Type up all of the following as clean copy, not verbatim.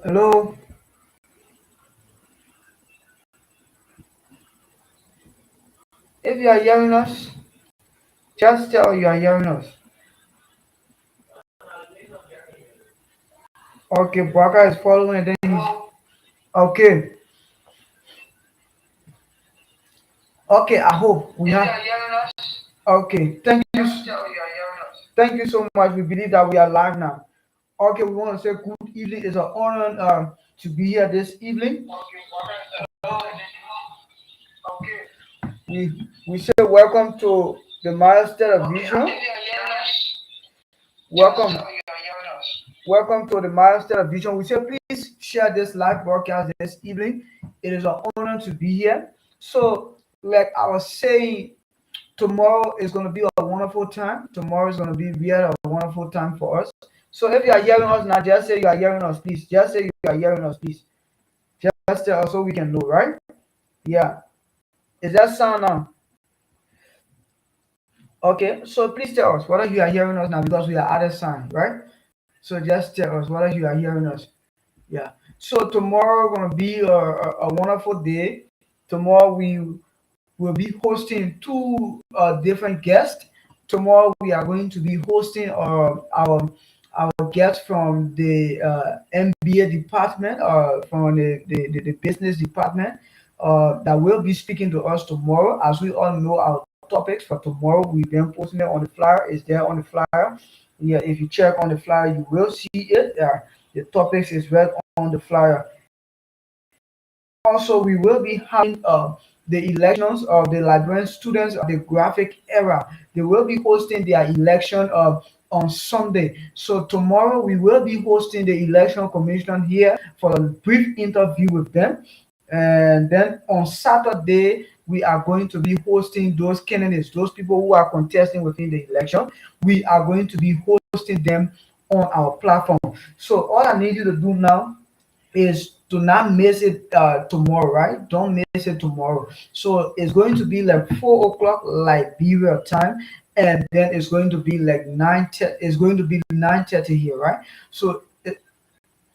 Hello. If you are hearing us, just tell you are hearing us. Okay, Baka is following, and then he's okay. Okay, I hope we have. Okay, thank you so much. We believe that we are live now. Okay, we want to say good evening. It's an honor to be here this evening. We say welcome to the Miles Television. Welcome, welcome to the Miles Television. We say please share this live broadcast this evening. It is an honor to be here. So, like I was saying, tomorrow is going to be a wonderful time. Tomorrow is going to be really a wonderful time for us. So, if you are hearing us now, just say you are hearing us, please. Just say you are hearing us, please. Just tell us so we can know, right? Yeah. Is that sound now? Okay. So, please tell us whether you are hearing us now because we are at a sign, right? So, just tell us whether you are hearing us. Yeah. So tomorrow gonna be a wonderful day. Tomorrow we will be hosting two different guests. Tomorrow we are going to be hosting our guests from the MBA department, from the business department, that will be speaking to us tomorrow. As we all know, our topics for tomorrow we've been posting it on the flyer. It's there on the flyer. Yeah, if you check on the flyer, you will see it. The topics is right on the flyer. Also, we will be having the elections of the Liberian students of the graphic era. They will be hosting their election on Sunday. So tomorrow we will be hosting the election commission here for a brief interview with them. And then on Saturday, we are going to be hosting those candidates, those people who are contesting within the election. We are going to be hosting them on our platform. So all I need you to do now is to not miss it tomorrow, right? Don't miss it tomorrow. So it's going to be like 4 o'clock Liberia time, and then it's going to be like it's going to be 9:30 here, right? So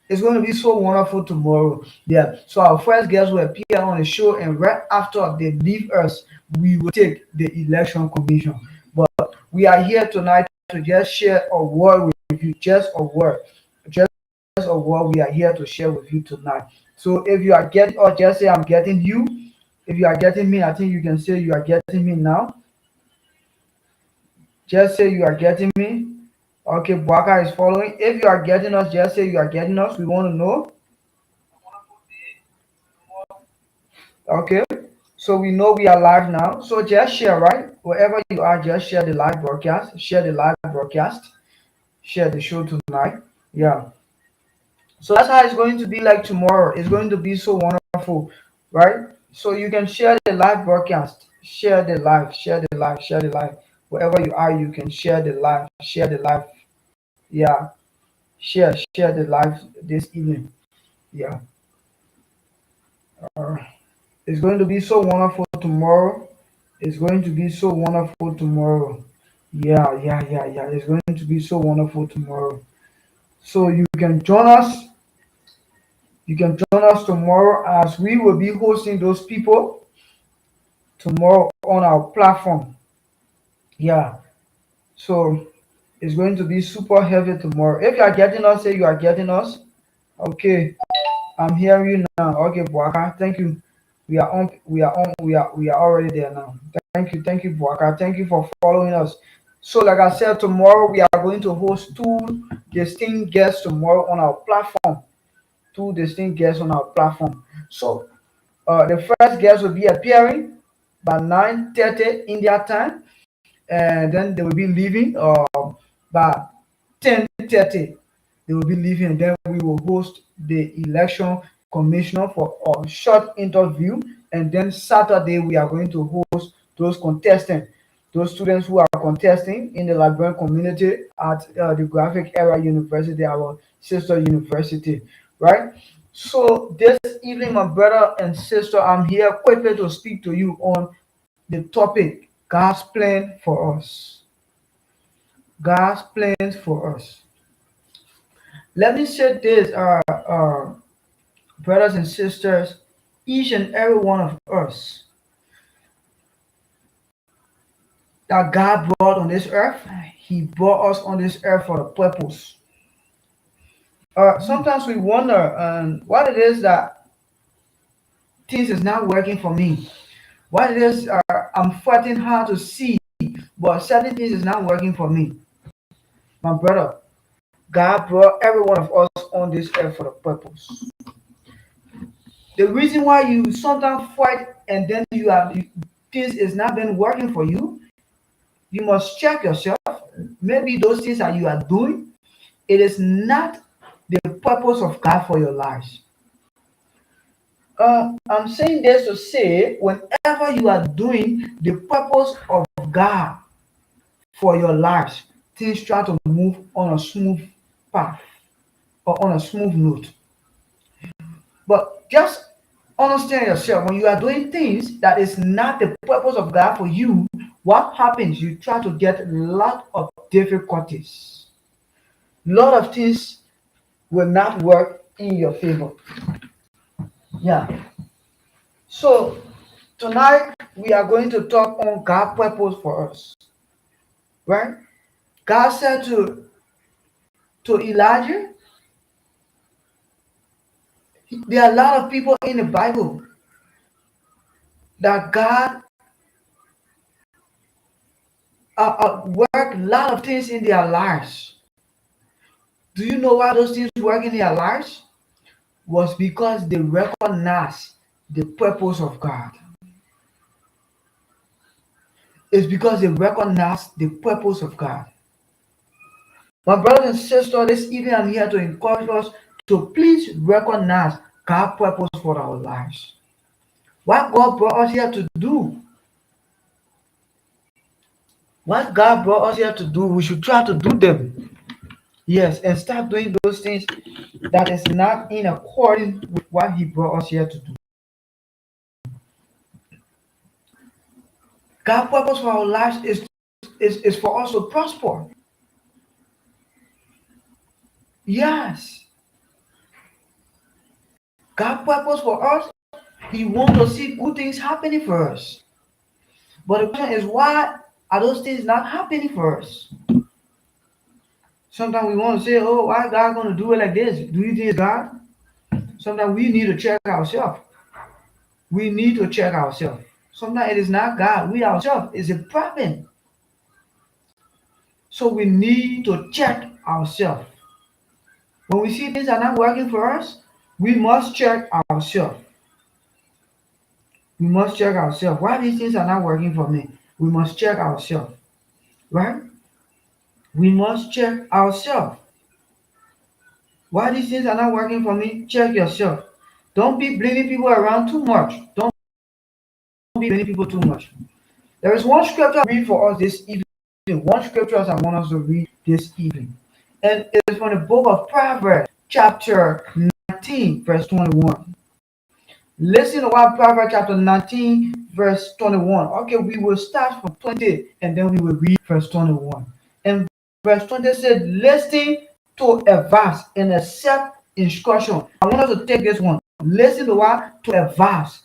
it's going to be so wonderful tomorrow. Yeah. So our first guest will appear on the show, and right after they leave us, we will take the election commission. But we are here tonight to just share a word with you, just a word, just of what we are here to share with you tonight. So if you are getting, or just say I'm getting you. If you are getting me, I think you can say you are getting me now. Just say you are getting me. Okay, Bwaka is following. If you are getting us, just say you are getting us. We want to know. Okay. So we know we are live now. So just share, right? Wherever you are, just share the live broadcast. Share the live broadcast. Share the show tonight. Yeah. So that's how it's going to be like tomorrow. It's going to be so wonderful, right? So you can share the live broadcast, share the live, share the live, share the live. Wherever you are, you can share the live, share the live. Yeah, share the live this evening. Yeah, uh, it's going to be so wonderful tomorrow. It's going to be so wonderful tomorrow. Yeah. It's going to be so wonderful tomorrow. So you can join us. You can join us tomorrow as we will be hosting those people tomorrow on our platform. Yeah. So it's going to be super heavy tomorrow. If you are getting us, say you are getting us. Okay. I'm hearing you now. Okay, Buaka. Thank you. We are on we are already there now. Thank you, Buaka. Thank you for following us. So like I said, tomorrow we are going to host two distinct guests tomorrow on our platform. Two distinct guests on our platform. So the first guest will be appearing by 9:30 India time, and then they will be leaving by 10:30. They will be leaving, and then we will host the election commissioner for a short interview, and then Saturday we are going to host those contestants, those students who are contesting in the Liberian community at the Graphic Era University, our sister university, right? So this evening, my brother and sister, I'm here quickly to speak to you on the topic God's plan for us. God's plans for us. Let me say this, brothers and sisters, each and every one of us that God brought on this earth, He brought us on this earth for a purpose. Sometimes we wonder what it is that things is not working for me. What it is I'm fighting hard to see, but certain things is not working for me. My brother, God brought every one of us on this earth for a purpose. The reason why you sometimes fight and then things is not been working for you, you must check yourself. Maybe those things that you are doing, it is not the purpose of God for your lives. I'm saying this to say, whenever you are doing the purpose of God for your lives, things try to move on a smooth path or on a smooth note. But just understand yourself, when you are doing things that is not the purpose of God for you, what happens? You try to get a lot of difficulties. A lot of things will not work in your favor. Yeah. So tonight we are going to talk on God's purpose for us. Right? God said to Elijah, there are a lot of people in the Bible that God work a lot of things in their lives. Do you know why those things work in their lives? Was because they recognize the purpose of God. It's because they recognize the purpose of God. My brothers and sisters, this evening I'm here to encourage us to please recognize God's purpose for our lives. What God brought us here to do, what God brought us here to do, we should try to do them. Yes, and stop doing those things that is not in accordance with what He brought us here to do. God's purpose for our lives is for us to prosper. Yes. God's purpose for us, He wants to see good things happening for us. But the question is, why are those things not happening for us? Sometimes we want to say, oh, why God going to do it like this? Do you think it's God? Sometimes we need to check ourselves. We need to check ourselves. Sometimes it is not God. We ourselves is a problem. So we need to check ourselves. When we see things are not working for us, we must check ourselves. We must check ourselves. Why these things are not working for me? We must check ourselves. Right? We must check ourselves. Why these things are not working for me? Check yourself. Don't be blaming people around too much. Don't be blaming people too much. There is one scripture I read for us this evening. One scripture I want us to read this evening. And it is from the book of Proverbs, chapter 19, verse 21. Listen to what Proverbs chapter 19, verse 21. Okay, we will start from 20 and then we will read verse 21. And verse 20 said, listen to advice and accept instruction. I want us to take this one. Listen to what? To advice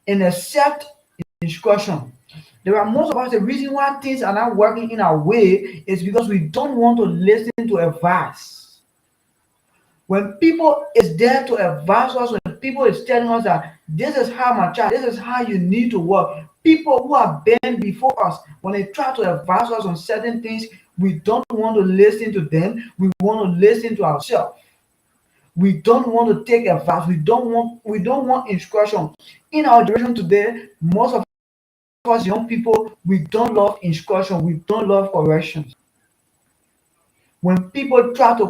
and accept instruction. There are most of us, the reason why things are not working in our way is because we don't want to listen to advice. When people is there to advise us, when people is telling us that this is how my child, this is how you need to work, people who have been before us, when they try to advise us on certain things, we don't want to listen to them. We want to listen to ourselves. We don't want to take advice. We don't want instruction. In our generation today, most of us young people, we don't love instruction. We don't love corrections. When people try to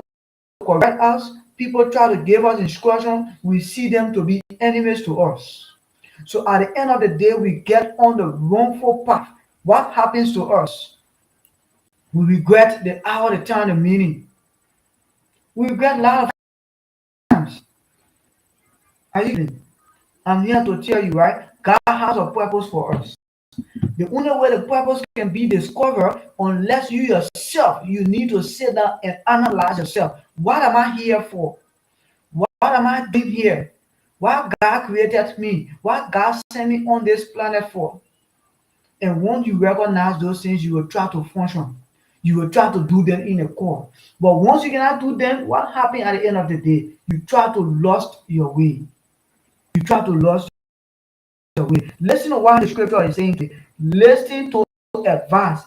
correct us, people try to give us instruction, we see them to be enemies to us. So at the end of the day, we get on the wrongful path. What happens to us? We regret the hour, the time, the meaning. We regret a lot of times. Are you listening? I'm here to tell you, right? God has a purpose for us. The only way the purpose can be discovered, unless you yourself, you need to sit down and analyze yourself. What am I here for? What am I doing here? What God created me? What God sent me on this planet for? And once you recognize those things, you will try to function. You will try to do them in a core. But once you cannot do them, what happens at the end of the day? You try to lost your way. You try to lost your way. Listen to what the scripture is saying. Listen to advice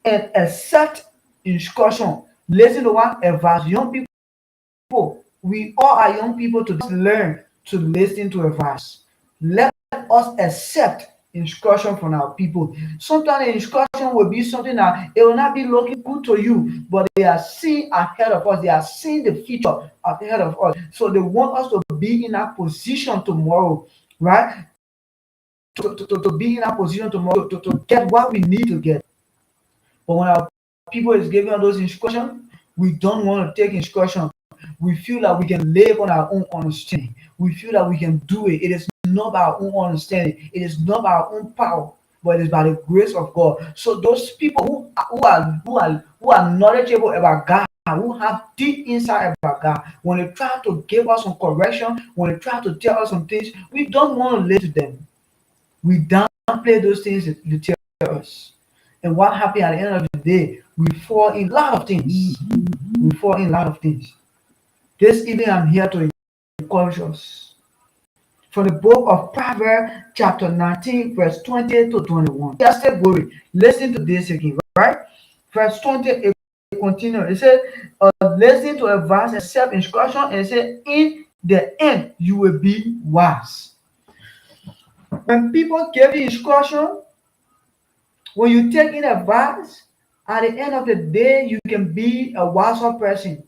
and accept instruction. Listen to what advice. Young people, we all are young people to learn to listen to advice. Let us accept instruction from our people. Sometimes the instruction will be something that it will not be looking good to you, but they are seeing ahead of us. They are seeing the future ahead of us. So they want us to be in that position tomorrow, right? To be in that position tomorrow to get what we need to get. But when our people is giving us those instructions, we don't want to take instruction. We feel that we can live on our own understanding. We feel that we can do it. It is not by our own understanding. It is not by our own power, but it is by the grace of God. So those people who are knowledgeable about God, who have deep insight about God, when they try to give us some correction, when they try to tell us some things, we don't want to listen to them. We downplay those things they tell us. And what happens at the end of the day, we fall in a lot of things. We fall in a lot of things. This evening, I'm here to encourage us. From the book of Proverbs, chapter 19, verse 20 to 21. Just a going. Listen to this again, right? Verse 20, it continues. It says, listen to advice and self instruction, and it says, in the end, you will be wise. When people give you instruction, when you take in advice, at the end of the day, you can be a wiser person.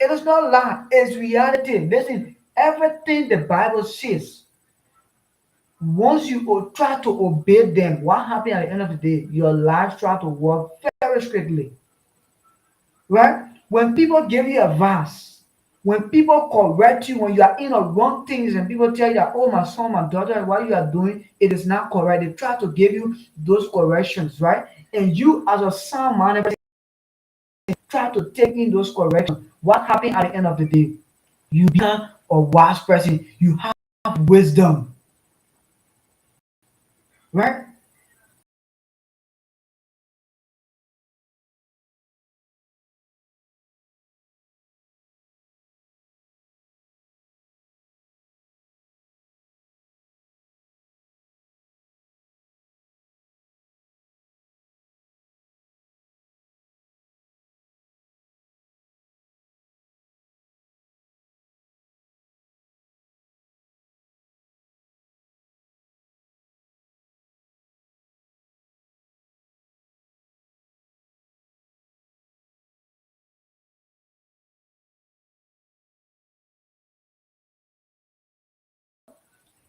It is not lie, it's reality. Listen, everything the Bible says, once you try to obey them, what happens at the end of the day? Your life try to work very strictly. Right? When people give you advice, when people correct you, when you are in the wrong things and people tell you that, oh, my son, my daughter, what you are doing, it is not correct. They try to give you those corrections, right? And you, as a sound minded person, try to take in those corrections. What happens at the end of the day? You become a wise person. You have wisdom, right?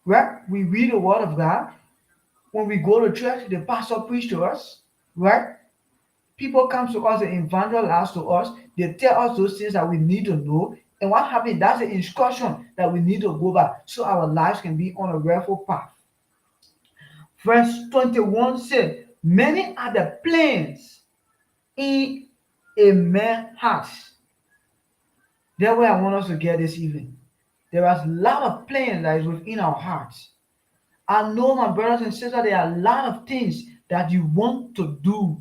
Right? We read the word of God. When we go to church, the pastor preach to us, right? People come to us and evangelize to us. They tell us those things that we need to know. And what happens? That's the instruction that we need to go by so our lives can be on a rightful path. Verse 21 said, many are the plans in a man's heart. That's where I want us to get this evening. There is a lot of plans that is within our hearts. I know, my brothers and sisters, there are a lot of things that you want to do.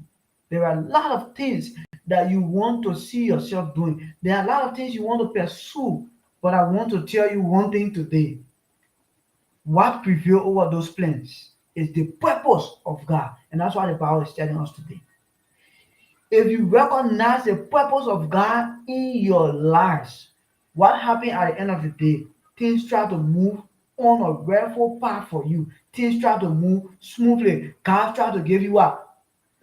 There are a lot of things that you want to see yourself doing. There are a lot of things you want to pursue. But I want to tell you one thing today. What prevails over those plans is the purpose of God. And that's what the Bible is telling us today. If you recognize the purpose of God in your lives, what happens at the end of the day? Things try to move on a rightful path for you. Things try to move smoothly. God try to give you a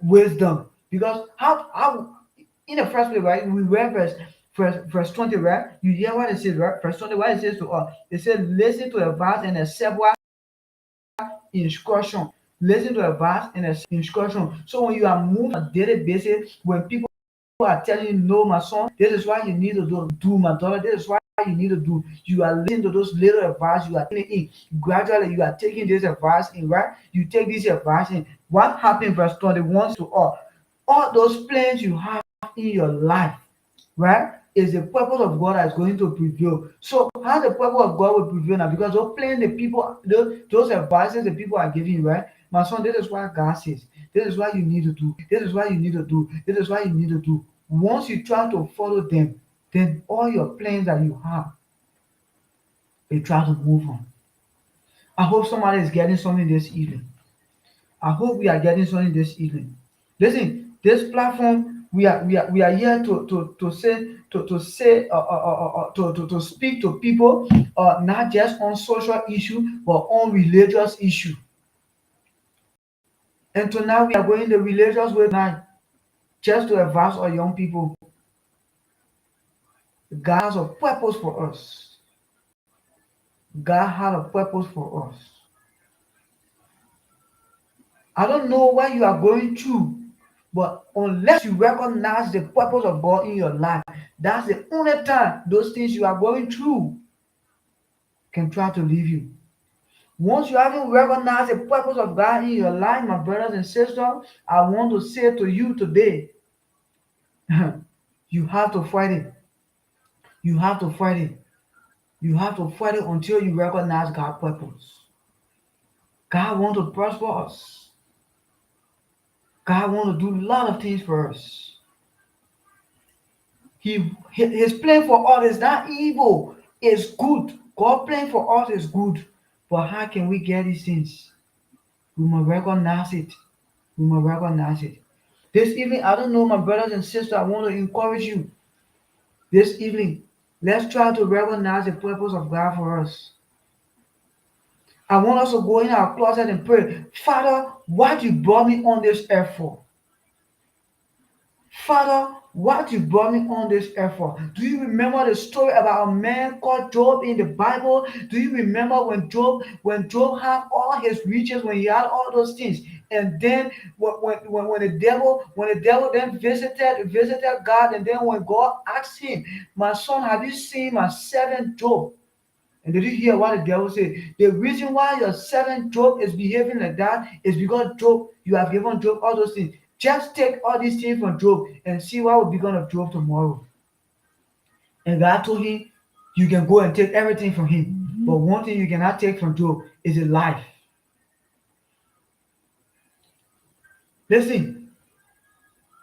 wisdom. Because how in the first place, right? We read verse 20, right? You hear what it says, right? Verse 20, what it says to us. It says, listen to advice and accept what instruction. Listen to advice and instruction. So when you are moving on a daily basis, when people are telling you, no, my son, this is what you need to do, my daughter, this is what you need to do. You are listening to those little advice, you are taking in. Gradually, you are taking this advice in, right? You take this advice in. What happened, verse 21 to all those plans you have in your life, right? is the purpose of God that is going to prevail. So how the purpose of God will prevail now? Because you're playing the people, those advices the people are giving you, right? My son, this is what God says. This is what you need to do. This is what you need to do. This is what you need to do. Once you try to follow them, then all your plans that you have, they try to move on. I hope somebody is getting something this evening. I hope we are getting something this evening. Listen, this platform we are here to speak to people, not just on social issue but on religious issue. And tonight we are going the religious way tonight, just to advise our young people. God has a purpose for us. God has a purpose for us. I don't know what you are going through, but unless you recognize the purpose of God in your life, that's the only time those things you are going through can try to leave you. Once you haven't recognized the purpose of God in your life, my brothers and sisters, I want to say to you today, you have to fight it. You have to fight it. You have to fight it until you recognize God's purpose. God wants to prosper us. God wants to do a lot of things for us. His plan for us is not evil, it's good. God's plan for us is good. But how can we get these things? We must recognize it. We must recognize it. This evening, I don't know, my brothers and sisters, I want to encourage you. This evening, let's try to recognize the purpose of God for us. I want us to go in our closet and pray, Father, what you brought me on this earth for? Father, what you brought me on this earth for? Do you remember the story about a man called Job in the Bible? Do you remember when Job had all his riches, when he had all those things, and then when the devil then visited God, and then when God asked him, "My son, have you seen my servant Job?" And did you hear what the devil said? The reason why your servant Job is behaving like that is because Job, you have given Job all those things. Just take all these things from Job and see what will become of Job tomorrow. And God told him, you can go and take everything from him. But one thing you cannot take from Job is his life. Listen,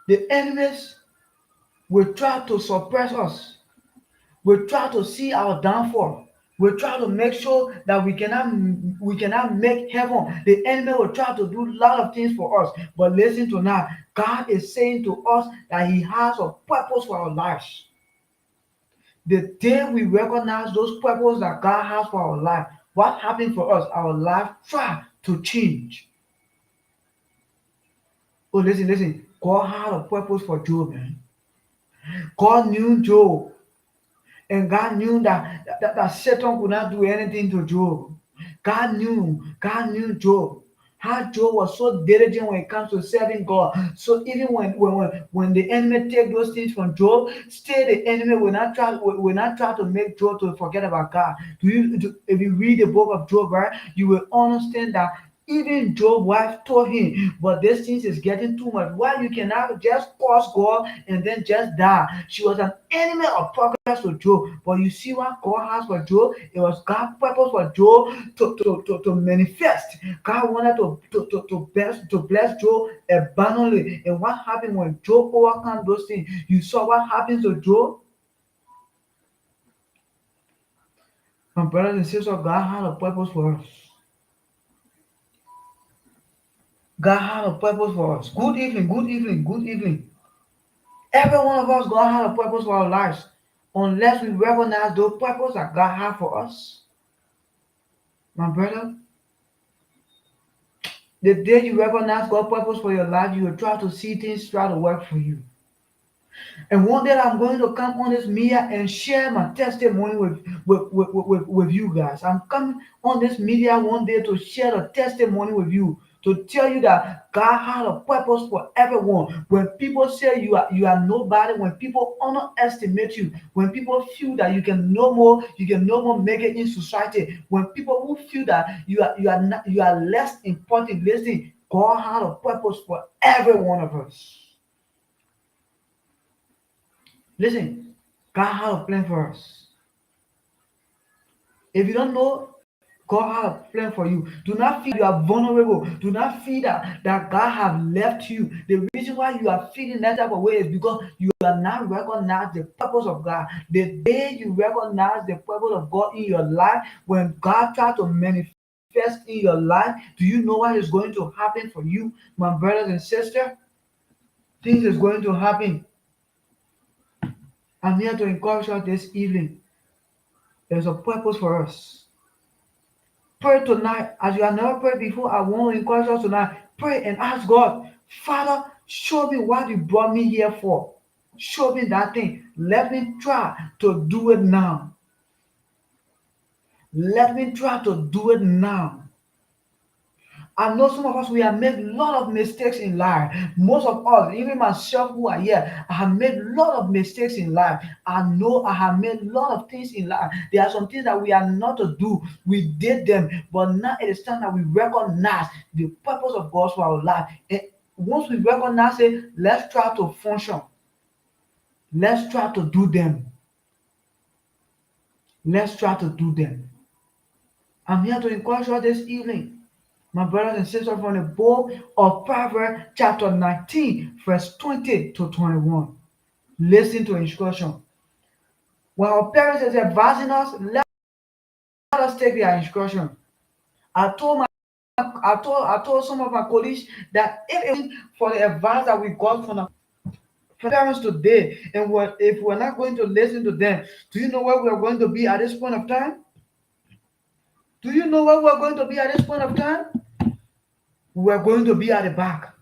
the enemies will try to suppress us. We try to see our downfall. We try to make sure that we cannot make heaven. The enemy will try to do a lot of things for us. But listen to now, God is saying to us that He has a purpose for our lives. The day we recognize those purposes that God has for our life, what happened for us? Our life try to change. Oh, listen. God had a purpose for Job, man. God knew Job. And God knew that Satan could not do anything to Job. God knew Job. How Job was so diligent when it comes to serving God. So even when the enemy take those things from Job, still the enemy will not try to make Job to forget about God. If you read the book of Job, right, you will understand that even Job's wife told him, but this thing is getting too much. Why you cannot just curse God and then just die? She was an enemy of progress to Job. But you see what God has for Job? It was God's purpose for Job to manifest. God wanted to bless Job abundantly. And what happened when Job overcome those things? You saw what happens to Job? My brothers and sisters, God had a purpose for us. God had a purpose for us. Good evening, good evening, good evening. Every one of us, God had a purpose for our lives. Unless we recognize those purposes that God has for us. My brother, the day you recognize God's purpose for your life, you will try to see things try to work for you. And one day I'm going to come on this media and share my testimony with you guys. I'm coming on this media one day to share a testimony with you, to tell you that God had a purpose for everyone. When people say you are nobody, when people underestimate you, when people feel that you can no more make it in society, when people who feel that you are less important, listen, God had a purpose for every one of us. Listen. God had a plan for us. If you don't know, God has a plan for you. Do not feel you are vulnerable. Do not feel that God has left you. The reason why you are feeling that type of way is because you are not recognizing the purpose of God. The day you recognize the purpose of God in your life, when God tries to manifest in your life, do you know what is going to happen for you, my brothers and sisters? Things is going to happen. I'm here to encourage us this evening. There's a purpose for us. Pray tonight as you have never prayed before. I want to encourage us tonight. Pray and ask God, Father, show me what you brought me here for. Show me that thing. Let me try to do it now. Let me try to do it now. I know some of us, we have made a lot of mistakes in life. Most of us, even myself who are here, I have made a lot of mistakes in life. I know I have made a lot of things in life. There are some things that we are not to do. We did them, but now it is time that we recognize the purpose of God for our life. And once we recognize it, let's try to function. Let's try to do them. Let's try to do them. I'm here to encourage you this evening, my brothers and sisters, from the book of Proverbs, chapter 19, verse 20 to 21. Listen to instruction. When our parents is advising us, let us take their instruction. I told my I told some of my colleagues that if it wasn't for the advice that we got from the parents today, and if we're not going to listen to them, do you know where we're going to be at this point of time? Do you know where we're going to be at this point of time? We're going to be at the back.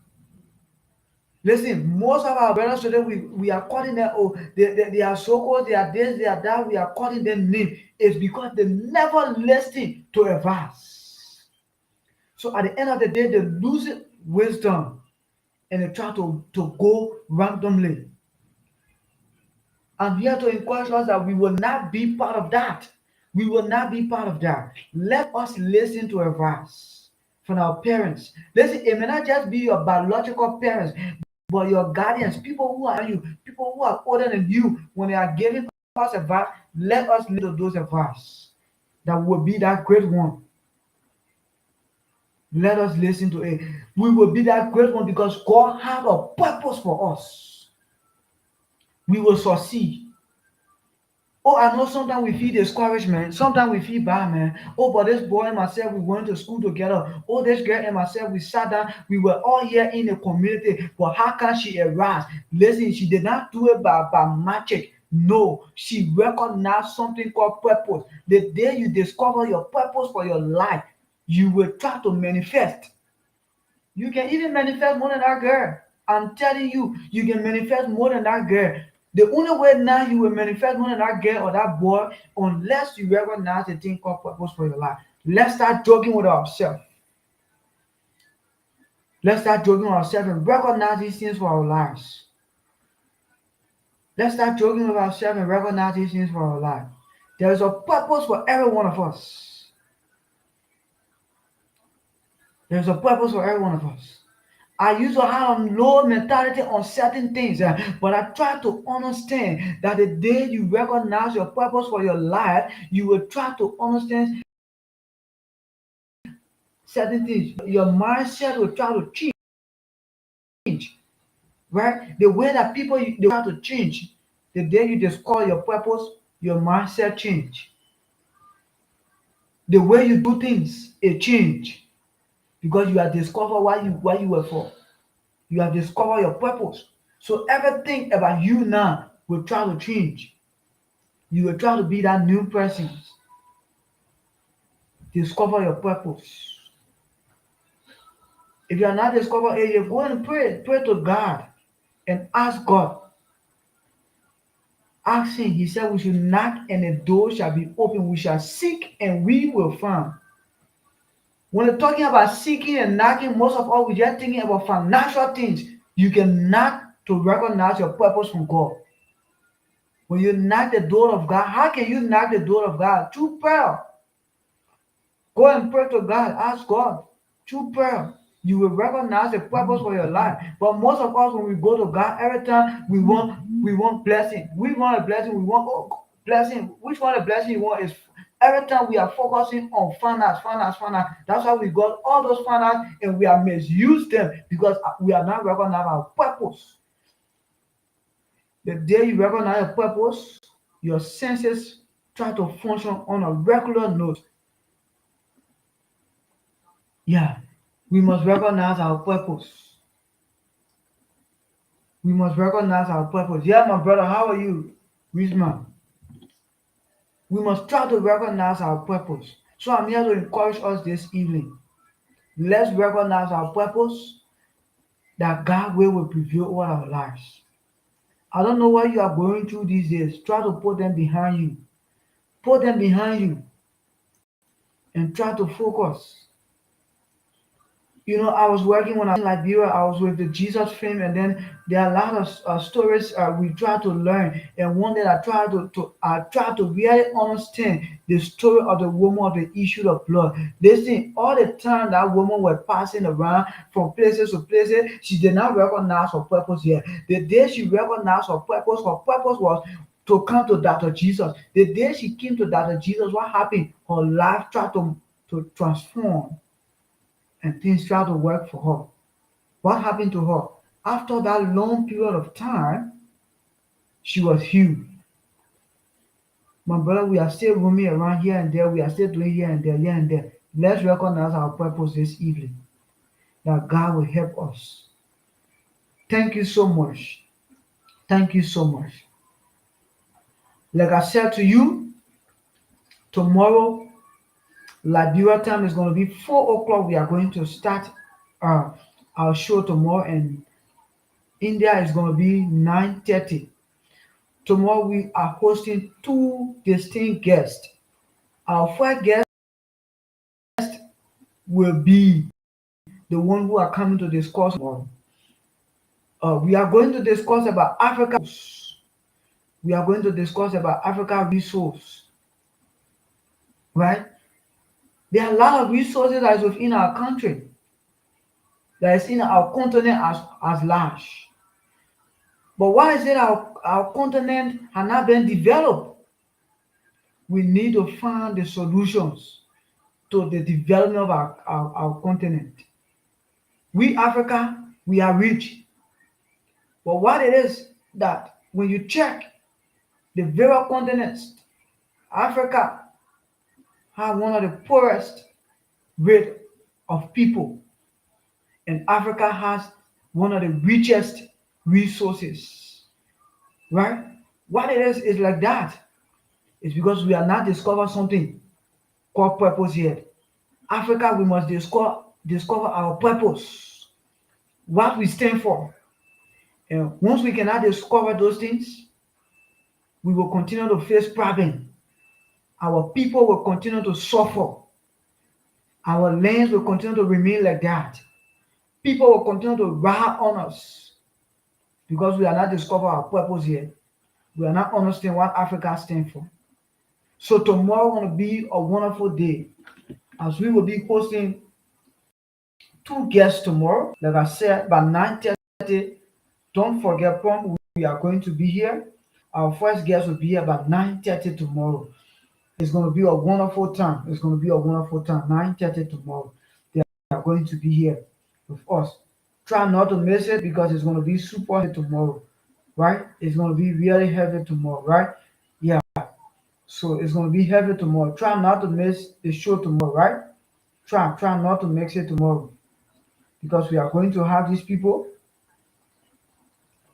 Listen, most of our brothers today, we are calling them, oh, they are so-called, they are this, they are that, we are calling them names. It's because they never listen to advice. So at the end of the day, they lose wisdom and they try to go randomly. I'm here to encourage us that we will not be part of that. We will not be part of that. Let us listen to advice from our parents. Listen, it may not just be your biological parents, but your guardians, people who are you, people who are older than you, when they are giving us advice, let us listen to those advice. That will be that great one. Let us listen to it. We will be that great one because God has a purpose for us. We will succeed. Oh, I know sometimes we feel discouragement. Sometimes we feel bad, man. Oh, but this boy and myself, we went to school together. Oh, this girl and myself, we sat down. We were all here in the community. But how can she arise? Listen, she did not do it by magic. No, she recognized something called purpose. The day you discover your purpose for your life, you will try to manifest. You can even manifest more than that girl. I'm telling you, you can manifest more than that girl. The only way now you will manifest more than that girl or that boy, unless you recognize the thing called purpose for your life. Let's start joking with ourselves. Let's start joking with ourselves and recognize these things for our lives. Let's start joking with ourselves and recognize these things for our life. There is a purpose for every one of us. There's a purpose for every one of us. I used to have a low mentality on certain things, but I try to understand that the day you recognize your purpose for your life, you will try to understand certain things. Your mindset will try to change, right? The way that they try to change. The day you discover your purpose, your mindset change. The way you do things, it change because you have discovered why you were for. You have discovered your purpose. So everything about you now will try to change. You will try to be that new person. Discover your purpose. If you are not discovered, you go and pray. Pray to God and ask God. Ask Him. He said we should knock and the door shall be open. We shall seek and we will find. When we're talking about seeking and knocking, most of all, we're just thinking about financial things. You can knock to recognize your purpose from God. When you knock the door of God, how can you knock the door of God? Through prayer. Go and pray to God. Ask God through prayer. You will recognize the purpose for your life. But most of us, when we go to God, every time we want blessing. We want a blessing. We want blessing. Which one of blessing you want is every time we are focusing on finance, finance, finance. That's why we got all those finance and we are misused them because we are not recognizing our purpose. The day you recognize your purpose, your senses try to function on a regular note. Yeah, we must recognize our purpose. We must recognize our purpose. Yeah, my brother, how are you? Wisman. We must try to recognize our purpose. So I'm here to encourage us this evening. Let's recognize our purpose that God will prevail over our lives. I don't know what you are going through these days. Try to put them behind you. Put them behind you and try to focus. I was working when I was in Liberia. I was with the Jesus film, and then there are a lot of stories we try to learn. And one day I tried to really understand the story of the woman of the issue of blood. Listen, all the time that woman was passing around from places to places, she did not recognize her purpose yet. The day she recognized her purpose was to come to Dr. Jesus. The day she came to Dr. Jesus, what happened? Her life tried to transform and things tried to work for her. What happened to her? After that long period of time, she was healed. My brother, we are still roaming around here and there. We are still doing here and there, here and there. Let's recognize our purpose this evening. That God will help us. Thank you so much. Thank you so much. Like I said to you, tomorrow, Liberia time is going to be 4 o'clock. We are going to start uh, our show tomorrow, and India is going to be 9:30. Tomorrow we are hosting two distinct guests. Our first guest will be the one who are coming to discuss tomorrow. We are going to discuss about Africa. We are going to discuss about Africa resource, right? There are a lot of resources that is within our country, that is in our continent as large. But why is it our continent has not been developed? We need to find the solutions to the development of our continent. We Africa, we are rich. But what it is that when you check the various continents, Africa has one of the poorest rate of people, and Africa has one of the richest resources. Right? What it is like that. It's because we are not discover something called purpose yet. Africa, we must discover our purpose, what we stand for. And once we cannot discover those things, we will continue to face problems. Our people will continue to suffer. Our lands will continue to remain like that. People will continue to ride on us because we are not discover our purpose yet. We are not understand what Africa stands for. So tomorrow going to be a wonderful day as we will be hosting two guests tomorrow. Like I said, by 9:30, don't forget prompt we are going to be here. Our first guest will be here by 9:30 tomorrow. It's going to be a wonderful time. It's going to be a wonderful time. 9:30 tomorrow. They are going to be here with us. Try not to miss it because it's going to be super heavy tomorrow, right? It's going to be really heavy tomorrow, right? Yeah. So it's going to be heavy tomorrow. Try not to miss the show tomorrow, right? Try not to miss it tomorrow because we are going to have these people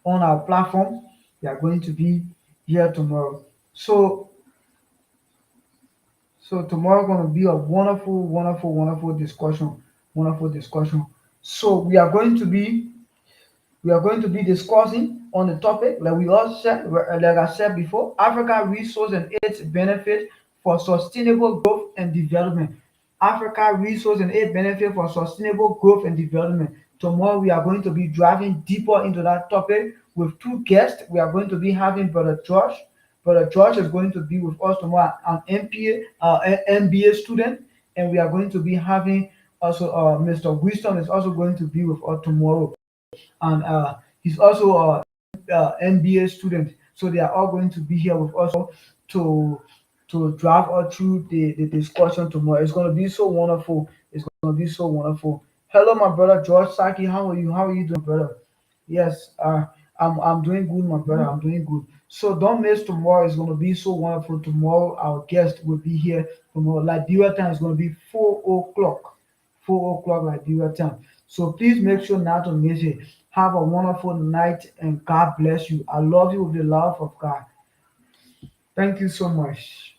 on our platform. They are going to be here tomorrow. So tomorrow going to be a wonderful, wonderful, wonderful discussion. Wonderful discussion. So we are going to be discussing on the topic like we all said, like I said before, Africa resource and its benefit for sustainable growth and development. Africa resource and its benefit for sustainable growth and development. Tomorrow we are going to be driving deeper into that topic with two guests. We are going to be having Brother Josh. Brother Josh is going to be with us tomorrow, an MBA student, and we are going to be having Also, Mr. Wisdom is also going to be with us tomorrow, and he's also MBA student. So they are all going to be here with us to drive us through the discussion tomorrow. It's going to be so wonderful. It's going to be so wonderful. Hello, my brother George Saki. How are you? How are you doing, brother? Yes, I'm doing good, my brother. I'm doing good. So don't miss tomorrow. It's going to be so wonderful. Tomorrow, our guest will be here tomorrow. Liberia time is going to be 4 o'clock. 4 o'clock Liberia time. So please make sure not to miss it. Have a wonderful night and God bless you. I love you with the love of God. Thank you so much.